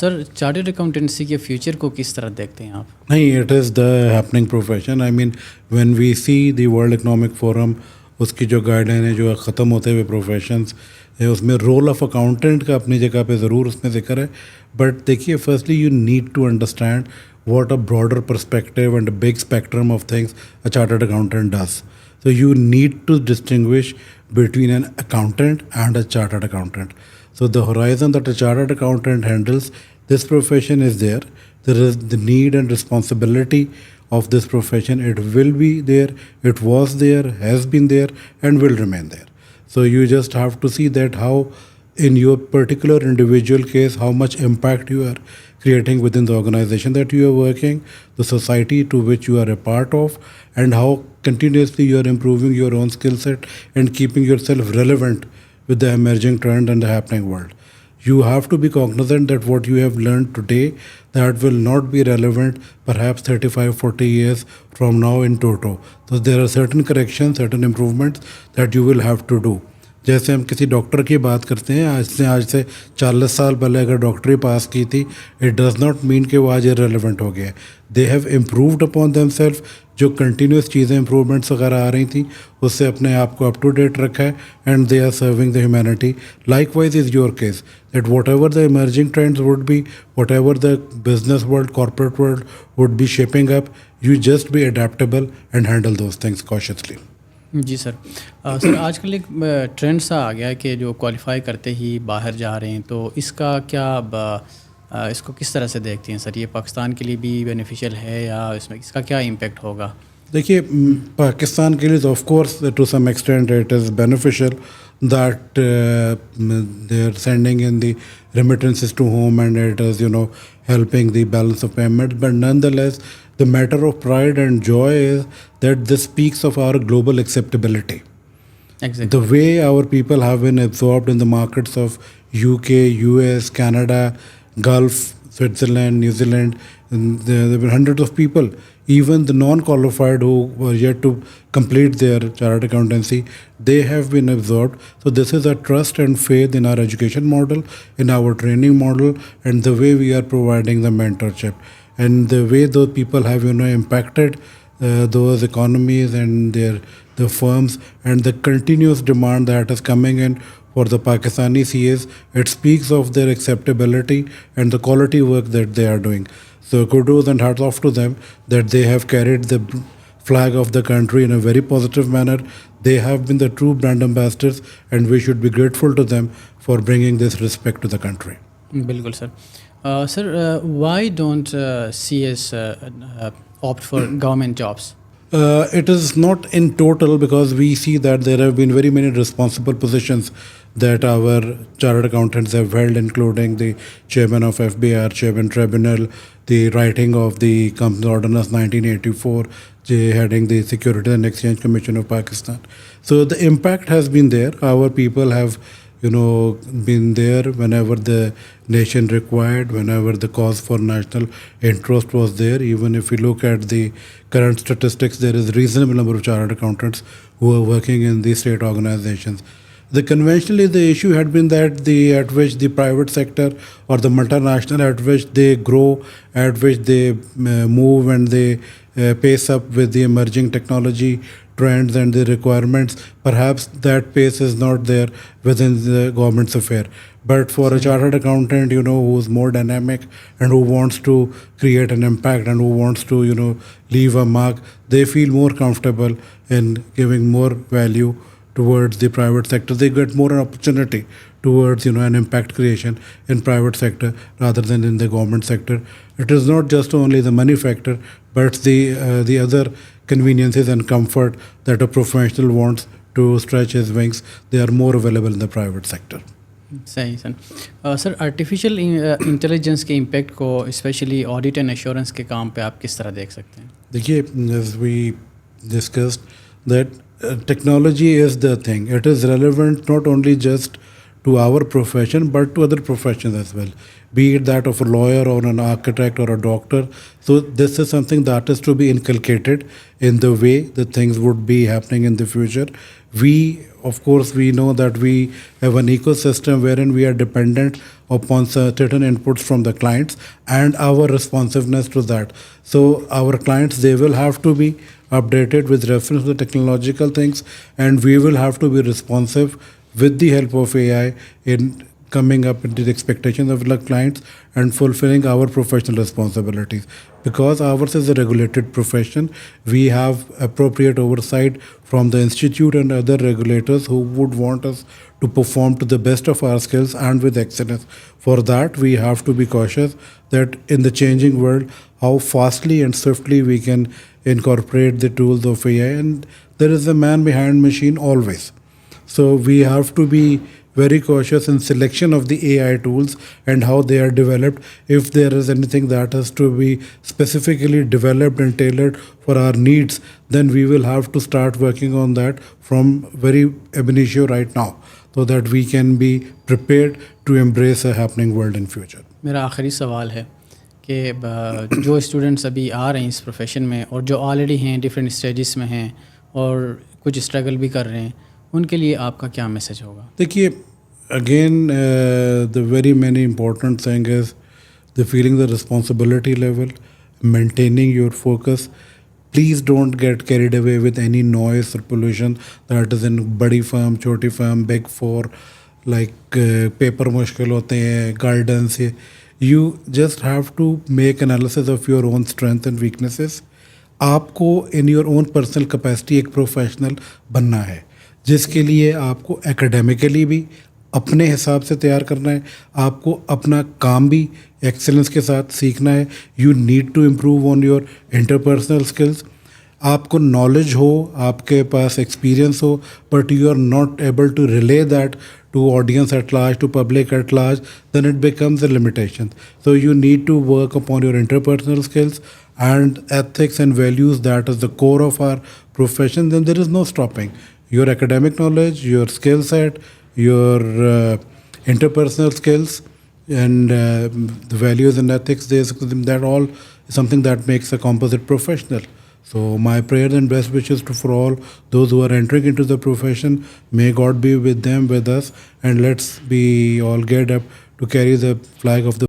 Sir chartered accountancy के future को किस तरह देखते हैं आप? नहीं, it is the happening profession. I mean when we see the world economic forum, उसकी जो गाइडलाइन है जो ख़त्म होते हुए प्रोफेशंस है, उसमें रोल ऑफ अकाउंटेंट का अपनी जगह पे ज़रूर उसमें जिक्र है. बट देखिए, firstly you need to understand what a broader perspective and a big spectrum of things a chartered accountant does. So you need to distinguish between an accountant and a chartered accountant. So the horizon that a chartered accountant handles, this profession is there. There is the need and responsibility of this profession. It will be there, it was there, has been there, and will remain there. So you just have to see that how in your particular individual case, how much impact you are creating within the organization that you are working, the society to which you are a part of, and how continuously you are improving your own skill set and keeping yourself relevant with the emerging trend and the happening world. You have to be cognizant that what you have learned today, that will not be relevant perhaps 35-40 years from now in toto. So there are certain corrections, certain improvements that you will have to do. जैसे हम किसी doctor की बात करते हैं, आज से 40 साल पहले अगर डॉक्टरी पास की थी, इट डज़ नॉट मीन कि वो आज इरेलेवेंट हो गया है. They have improved upon themself. जो कंटिन्यूस चीज़ें इंप्रूवमेंट्स वगैरह आ रही थी, उससे अपने आप को अप टू डेट रखा है, and they are serving the humanity. Likewise is your case that whatever the emerging trends would be, whatever the business world, corporate world would be shaping up, you just be adaptable and handle those things cautiously. जी sir. Sir आजकल एक trend सा आ गया है कि जो qualify करते ही बाहर जा रहे हैं, तो इसका क्या इसको किस तरह से देखते हैं सर? ये पाकिस्तान के लिए भी बेनिफिशियल है या इसमें इसका क्या इम्पेक्ट होगा? देखिए, पाकिस्तान के लिए of course to some extent it is beneficial that they are sending in the remittances to home, and it is helping the balance of payment. But nonetheless, the matter of pride and joy is that this speaks of our global acceptability. Exactly. The way our people have been absorbed in the markets of UK, US, Canada, Gulf, Switzerland, New Zealand, and there have been hundreds of people, even the non-qualified who were yet to complete their chartered accountancy, they have been absorbed. So this is a trust and faith in our education model, in our training model, and the way we are providing the mentorship, and the way those people have impacted those economies and the firms, and the continuous demand that is coming in for the Pakistani CAs. It speaks of their acceptability and the quality work that they are doing. So kudos and hats off to them that they have carried the flag of the country in a very positive manner. They have been the true brand ambassadors, and we should be grateful to them for bringing this respect to the country. बिल्कुल sir. Sir, why don't CS opt for government jobs? It is not in total, because we see that there have been very many responsible positions that our chartered accountants have held, including the chairman of FBR, chairman tribunal, the writing of the Companies Ordinance 1984, heading the Security and Exchange Commission of Pakistan. So the impact has been there. Our people have been there whenever the nation required, whenever the cause for national interest was there. Even if we look at the current statistics, there is a reasonable number of chartered accountants who are working in these state organizations. Conventionally, the issue had been that at which the private sector or the multinational, at which they grow, at which they move, and they pace up with the emerging technology trends and the requirements, perhaps that pace is not there within the government's affair. But for a chartered accountant, who's more dynamic and who wants to create an impact and who wants to, leave a mark, they feel more comfortable in giving more value towards the private sector. They get more opportunity towards an impact creation in private sector rather than in the government sector. It is not just only the money factor, but the other conveniences and comfort that a professional wants to stretch his wings, they are more available in the private sector. सही sir. Sir artificial intelligence के impact को specially audit and assurance के काम पे आप किस तरह देख सकते हैं? देखिए, as we discussed that technology is the thing. It is relevant not only just to our profession but to other professions as well, be it that of a lawyer or an architect or a doctor. So this is something that is to be inculcated in the way the things would be happening in the future. We of course, we know that we have an ecosystem wherein we are dependent upon certain inputs from the clients and our responsiveness to that. So our clients, they will have to be updated with reference to the technological things, and we will have to be responsive with the help of AI in coming up into the expectations of the clients and fulfilling our professional responsibilities. Because ours is a regulated profession, we have appropriate oversight from the institute and other regulators who would want us to perform to the best of our skills and with excellence. For that, we have to be cautious that in the changing world, how fastly and swiftly we can incorporate the tools of AI. And there is a man behind machine always. So we have to be very cautious in selection of the AI tools and how they are developed. If there is anything that has to be specifically developed and tailored for our needs, then we will have to start working on that from very ab initio right now, so that we can be prepared to embrace a happening world in future. मेरा आखिरी सवाल है कि जो students अभी आ रहे हैं इस प्रोफेशन में और जो ऑलरेडी हैं डिफरेंट स्टेजेस में हैं और कुछ स्ट्रगल भी कर रहे हैं, उनके लिए आपका क्या मैसेज होगा? देखिए, again, the very many important thing is the feeling the responsibility level, maintaining your focus. Please don't get carried away with any noise or pollution that is in badi firm, choti firm, big four, like paper मुश्किल होते हैं, guidance. You just have to make analysis of your own strengths and weaknesses. आपको in your own personal capacity एक professional बनना है, जिसके लिए आपको एकेडमिकली भी अपने हिसाब से तैयार करना है, आपको अपना काम भी एक्सेलेंस के साथ सीखना है. You need to improve on your interpersonal skills. आपको नॉलेज हो, आपके पास एक्सपीरियंस हो, but you are not able to relay that to audience at large, to public at large, then it becomes a limitation. So you need to work upon your interpersonal skills and ethics and values. That is the core of our profession. Then there is no stopping. Your academic knowledge, your skill set, your interpersonal skills, and the values and ethics, that all is something that makes a composite professional. So my prayers and best wishes for all those who are entering into the profession. May God be with them, with us, and let's be all geared up to carry the flag of the